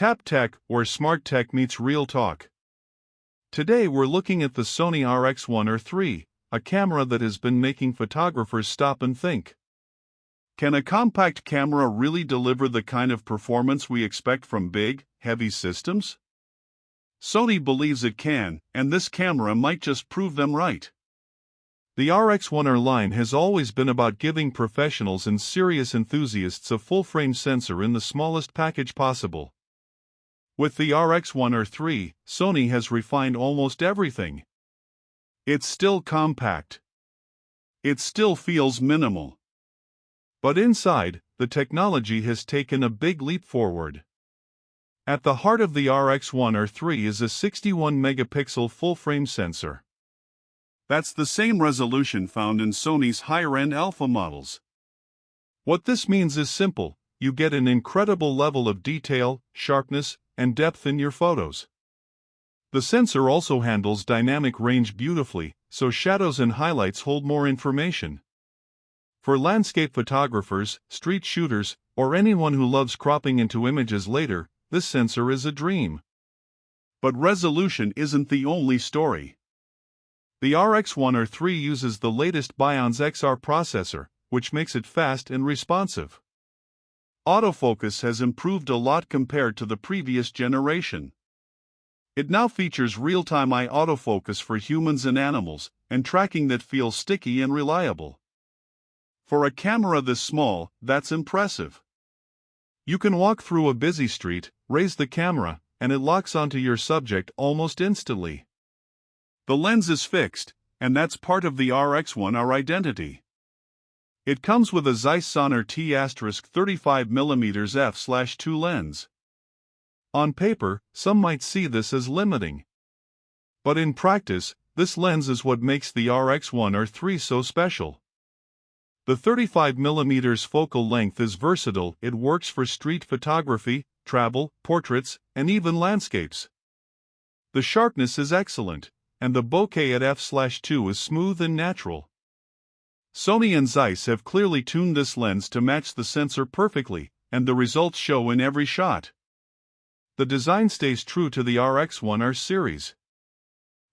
Tap Tech, where smart tech meets real talk. Today we're looking at the Sony RX1R III, a camera that has been making photographers stop and think. Can a compact camera really deliver the kind of performance we expect from big, heavy systems? Sony believes it can, and this camera might just prove them right. The RX1R line has always been about giving professionals and serious enthusiasts a full-frame sensor in the smallest package possible. With the RX1R III, Sony has refined almost everything. It's still compact. It still feels minimal. But inside, the technology has taken a big leap forward. At the heart of the RX1R III is a 61-megapixel full-frame sensor. That's the same resolution found in Sony's higher-end Alpha models. What this means is simple: you get an incredible level of detail, sharpness, and depth in your photos. The sensor also handles dynamic range beautifully, so shadows and highlights hold more information. For landscape photographers, street shooters, or anyone who loves cropping into images later, this sensor is a dream. But resolution isn't the only story. The RX1R III uses the latest Bion's XR processor, which makes it fast and responsive. Autofocus has improved a lot compared to the previous generation. It now features real-time eye autofocus for humans and animals, and tracking that feels sticky and reliable. For a camera this small, that's impressive. You can walk through a busy street, raise the camera, and it locks onto your subject almost instantly. The lens is fixed, and that's part of the RX1R identity. It comes with a Zeiss Sonnar T*35mm f/2 lens. On paper, some might see this as limiting. But in practice, this lens is what makes the RX1R III so special. The 35mm focal length is versatile. It works for street photography, travel, portraits, and even landscapes. The sharpness is excellent, and the bokeh at f/2 is smooth and natural. Sony and Zeiss have clearly tuned this lens to match the sensor perfectly, and the results show in every shot. The design stays true to the RX1R series.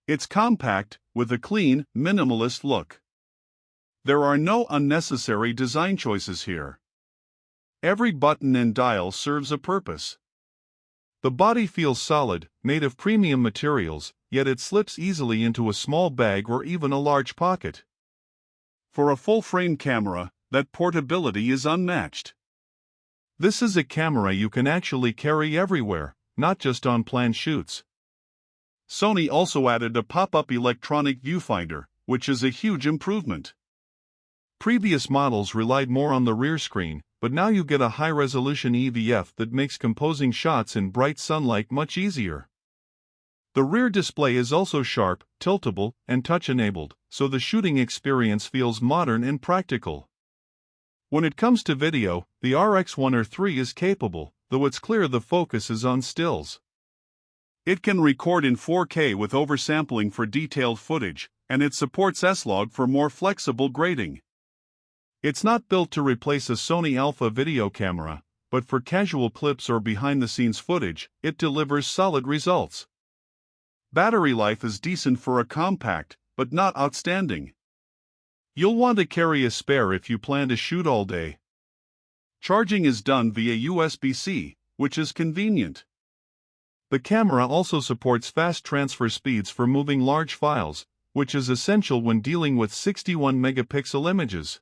It's compact, with a clean, minimalist look. There are no unnecessary design choices here. Every button and dial serves a purpose. The body feels solid, made of premium materials, yet it slips easily into a small bag or even a large pocket. For a full-frame camera, that portability is unmatched. This is a camera you can actually carry everywhere, not just on planned shoots. Sony also added a pop-up electronic viewfinder, which is a huge improvement. Previous models relied more on the rear screen, but now you get a high-resolution EVF that makes composing shots in bright sunlight much easier. The rear display is also sharp, tiltable, and touch-enabled, so the shooting experience feels modern and practical. When it comes to video, the RX1R III is capable, though it's clear the focus is on stills. It can record in 4K with oversampling for detailed footage, and it supports S-Log for more flexible grading. It's not built to replace a Sony Alpha video camera, but for casual clips or behind-the-scenes footage, it delivers solid results. Battery life is decent for a compact, but not outstanding. You'll want to carry a spare if you plan to shoot all day. Charging is done via USB-C, which is convenient. The camera also supports fast transfer speeds for moving large files, which is essential when dealing with 61-megapixel images.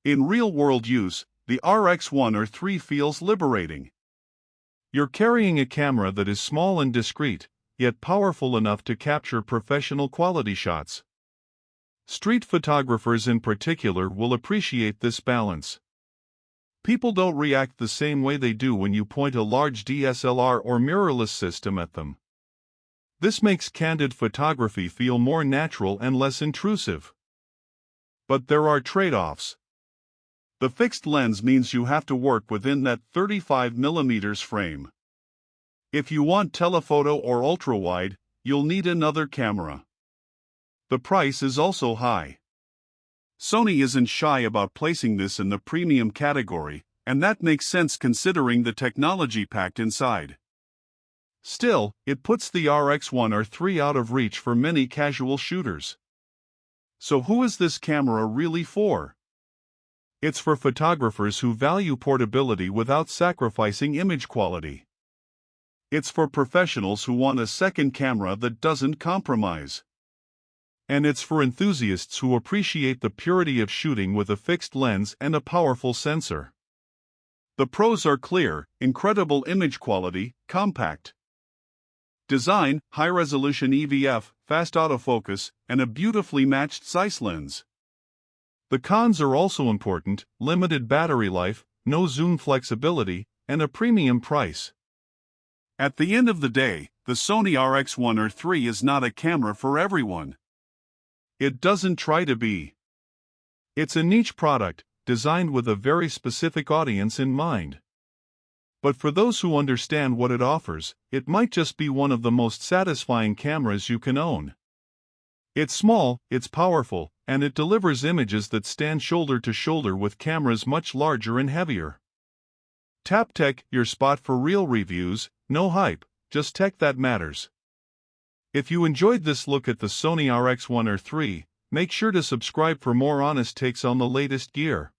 In real-world use, the RX1R III feels liberating. You're carrying a camera that is small and discreet, yet powerful enough to capture professional quality shots. Street photographers in particular will appreciate this balance. People don't react the same way they do when you point a large DSLR or mirrorless system at them. This makes candid photography feel more natural and less intrusive. But there are trade-offs. The fixed lens means you have to work within that 35mm frame. If you want telephoto or ultra-wide, you'll need another camera. The price is also high. Sony isn't shy about placing this in the premium category, and that makes sense considering the technology packed inside. Still, it puts the RX1R III out of reach for many casual shooters. So who is this camera really for? It's for photographers who value portability without sacrificing image quality. It's for professionals who want a second camera that doesn't compromise. And it's for enthusiasts who appreciate the purity of shooting with a fixed lens and a powerful sensor. The pros are clear: incredible image quality, compact design, high-resolution EVF, fast autofocus, and a beautifully matched Zeiss lens. The cons are also important: limited battery life, no zoom flexibility, and a premium price. At the end of the day, the Sony RX1R III is not a camera for everyone. It doesn't try to be. It's a niche product, designed with a very specific audience in mind. But for those who understand what it offers, it might just be one of the most satisfying cameras you can own. It's small, it's powerful, and it delivers images that stand shoulder to shoulder with cameras much larger and heavier. TapTech, your spot for real reviews, no hype, just tech that matters. If you enjoyed this look at the Sony RX1R III, make sure to subscribe for more honest takes on the latest gear.